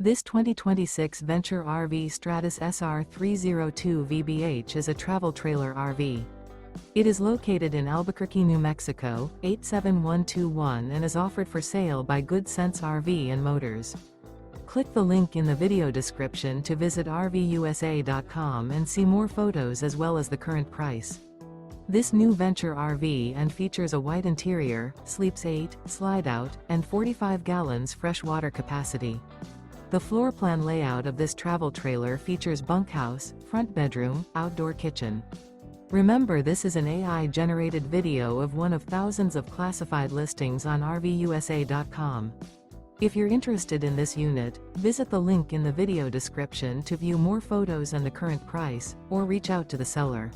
This 2026 Venture RV Stratus SR302VBH is a travel trailer RV. It is located in Albuquerque, New Mexico, 87121 and is offered for sale by Good Sense RV and Motors. Click the link in the video description to visit RVUSA.com and see more photos as well as the current price. This new Venture RV and features a white interior, sleeps 8, slide-out, and 45 gallons fresh water capacity. The floor plan layout of this travel trailer features bunkhouse, front bedroom, outdoor kitchen. Remember, this is an AI-generated video of one of thousands of classified listings on RVUSA.com. If you're interested in this unit, visit the link in the video description to view more photos and the current price, or reach out to the seller.